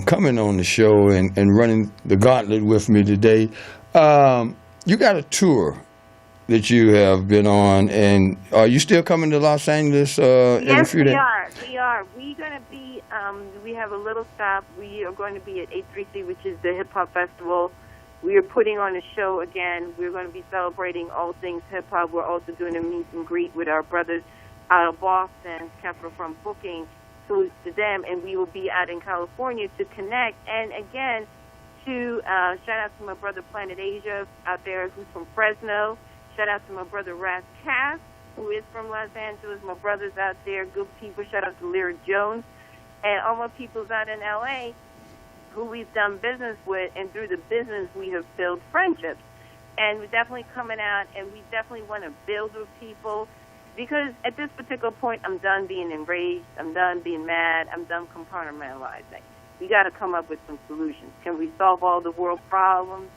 Speaker 2: coming on the show and running the gauntlet with me today. You got a tour that you have been on, and are you still coming to Los Angeles in a few days?
Speaker 3: Yes, we are. We're going to be, we have a little stop. We are going to be at 833, which is the hip-hop festival. We are putting on a show again. We're going to be celebrating all things hip-hop. We're also doing a meet and greet with our brothers out of Boston, Capital from Booking, salute to them, and we will be out in California to connect. And again, to shout out to my brother Planet Asia out there who's from Fresno. Shout out to my brother Raz Cass, who is from Los Angeles. My brothers out there, good people. Shout out to Lyric Jones. And all my peoples out in L.A. who we've done business with, and through the business we have built friendships. And we're definitely coming out, and we definitely want to build with people, because at this particular point, I'm done being enraged, I'm done being mad, I'm done compartmentalizing. We got to come up with some solutions. Can we solve all the world problems?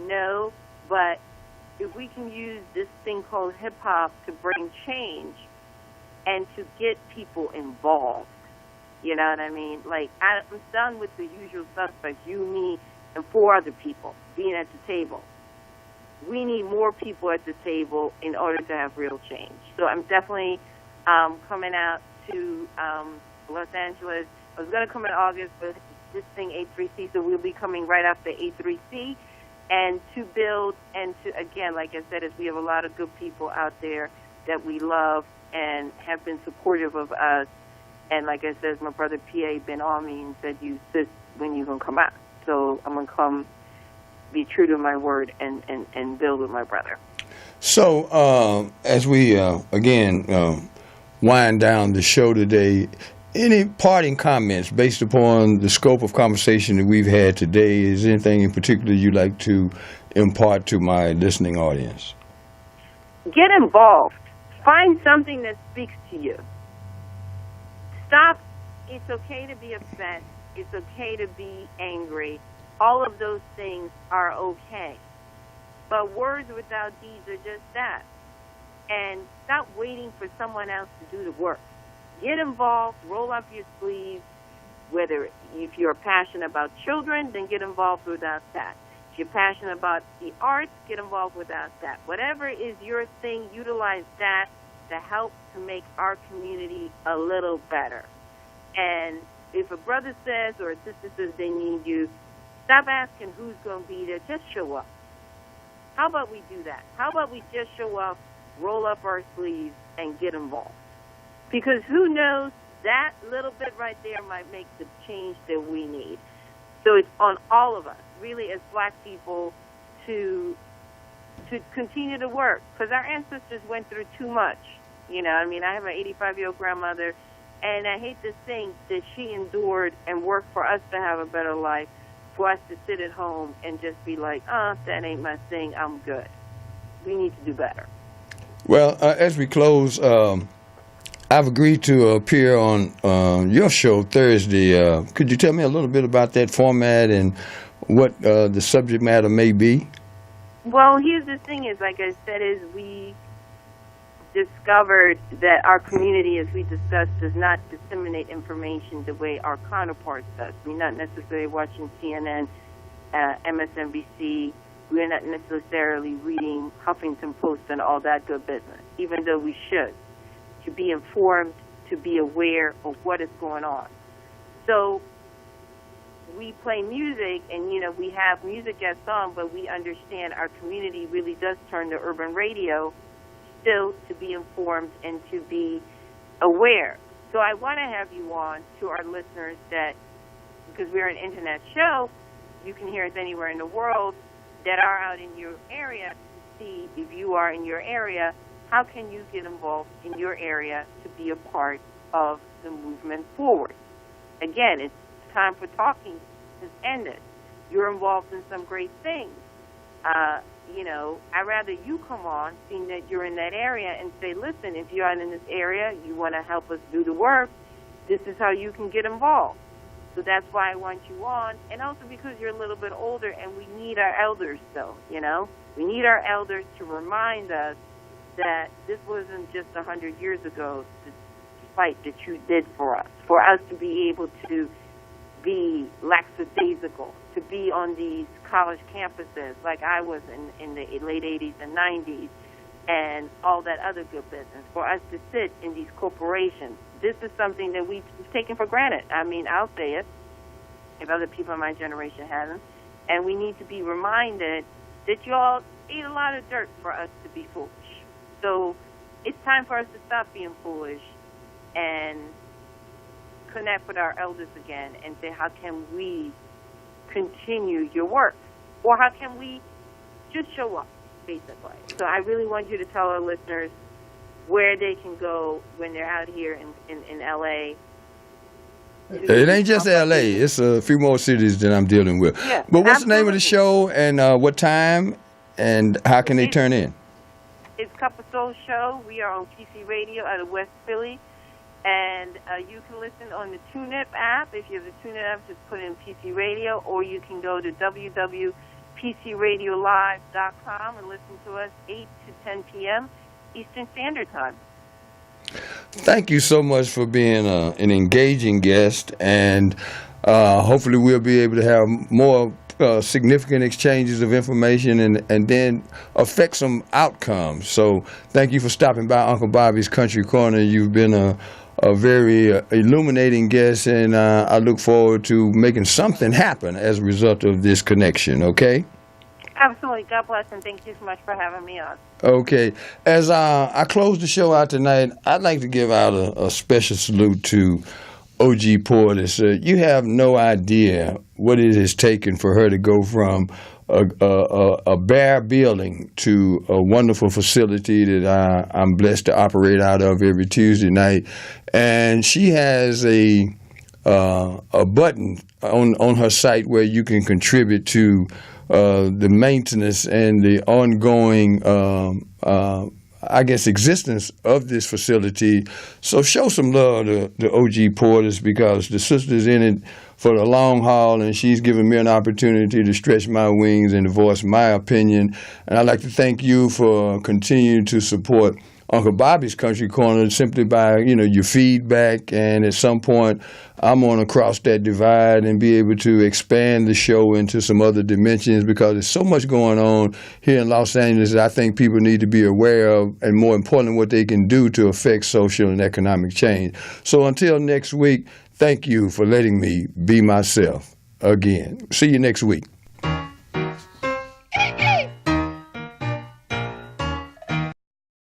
Speaker 3: No, but if we can use this thing called hip-hop to bring change and to get people involved, you know what I mean? Like, I'm done with the usual suspects, you, me, and 4 other people being at the table. We need more people at the table in order to have real change. So I'm definitely coming out to Los Angeles. I was going to come in August, but this thing, A3C, so we'll be coming right after A3C. And to build, and to, again, like I said, is we have a lot of good people out there that we love and have been supportive of us. And like I said, my brother P.A. been on me and said, you sis, when you going to come out? So I'm going to come be true to my word and build with my brother.
Speaker 2: So as we, again, wind down the show today, any parting comments based upon the scope of conversation that we've had today? Is there anything in particular you'd like to impart to my listening audience?
Speaker 3: Get involved. Find something that speaks to you. Stop. It's okay to be upset. It's okay to be angry. All of those things are okay. But words without deeds are just that. And stop waiting for someone else to do the work. Get involved, roll up your sleeves, whether if you're passionate about children, then get involved without that. If you're passionate about the arts, get involved without that. Whatever is your thing, utilize that to help to make our community a little better. And if a brother says or a sister says they need you, stop asking who's going to be there. Just show up. How about we do that? How about we just show up, roll up our sleeves, and get involved? Because who knows, that little bit right there might make the change that we need. So it's on all of us, really, as black people, to continue to work. Because our ancestors went through too much. You know, I mean, I have an 85-year-old grandmother, and I hate to think that she endured and worked for us to have a better life, for us to sit at home and just be like, that ain't my thing, I'm good. We need to do better.
Speaker 2: Well, as we close, I've agreed to appear on your show Thursday. Could you tell me a little bit about that format and what the subject matter may be?
Speaker 3: Well, here's the thing is, like I said, is discovered that our community, as we discussed, does not disseminate information the way our counterparts does. We're not necessarily watching CNN, MSNBC. We're not necessarily reading Huffington Post and all that good business, even though we should, to be informed, to be aware of what is going on. So we play music, and, you know, we have music guests on, but we understand our community really does turn to urban radio still to be informed and to be aware. So I want to have you on to our listeners that, because we're an internet show, you can hear us anywhere in the world, that are out in your area, to see if you are in your area, how can you get involved in your area to be a part of the movement forward. Again, it's time for talking has ended. You're involved in some great things. You know, I'd rather you come on, seeing that you're in that area, and say, listen, if you're out in this area, you want to help us do the work, this is how you can get involved. So that's why I want you on, and also because you're a little bit older, and we need our elders, though, you know? We need our elders to remind us that this wasn't just 100 years ago, the fight that you did for us to be able to be lackadaisical, to be on these college campuses like I was in the late 80s and 90s, and all that other good business, for us to sit in these corporations. This is something that we've taken for granted. I mean, I'll say it, if other people in my generation haven't. And we need to be reminded that you all ate a lot of dirt for us to be foolish. So it's time for us to stop being foolish and connect with our elders again and say, how can we continue your work? Or how can we just show up, basically? So I really want you to tell our listeners where they can go when they're out here in L.A.
Speaker 2: It ain't just L.A. It's a few more cities that I'm dealing with.
Speaker 3: Yeah,
Speaker 2: but what's
Speaker 3: absolutely.
Speaker 2: the name of the show, and what time, and how can they turn in?
Speaker 3: It's Cup of Soul Show. We are on PC Radio out of West Philly. And you can listen on the TuneIn app. If you have the TuneIn app, just put in PC Radio, or you can go to www.pcradiolive.com and listen to us 8 to 10 p.m. Eastern Standard Time.
Speaker 2: Thank you so much for being an engaging guest, and hopefully we'll be able to have more significant exchanges of information and then affect some outcomes. So thank you for stopping by Uncle Bobby's Country Corner. You've been a very illuminating guest, and I look forward to making something happen as a result of this connection, okay?
Speaker 3: Absolutely. God bless, and thank you so much for having me on.
Speaker 2: Okay. As I close the show out tonight, I'd like to give out a special salute to O.G. Portis. You have no idea what it has taken for her to go from a bare building to a wonderful facility that I'm blessed to operate out of every Tuesday night. And she has a button on her site where you can contribute to the maintenance and the ongoing existence of this facility. So show some love to O.G. Portis, because the sister's in it for the long haul, and she's given me an opportunity to stretch my wings and to voice my opinion. And I'd like to thank you for continuing to support Uncle Bobby's Country Corner simply by, your feedback. And at some point, I'm going to cross that divide and be able to expand the show into some other dimensions, because there's so much going on here in Los Angeles that I think people need to be aware of, and more importantly, what they can do to affect social and economic change. So until next week, thank you for letting me be myself again. See you next week.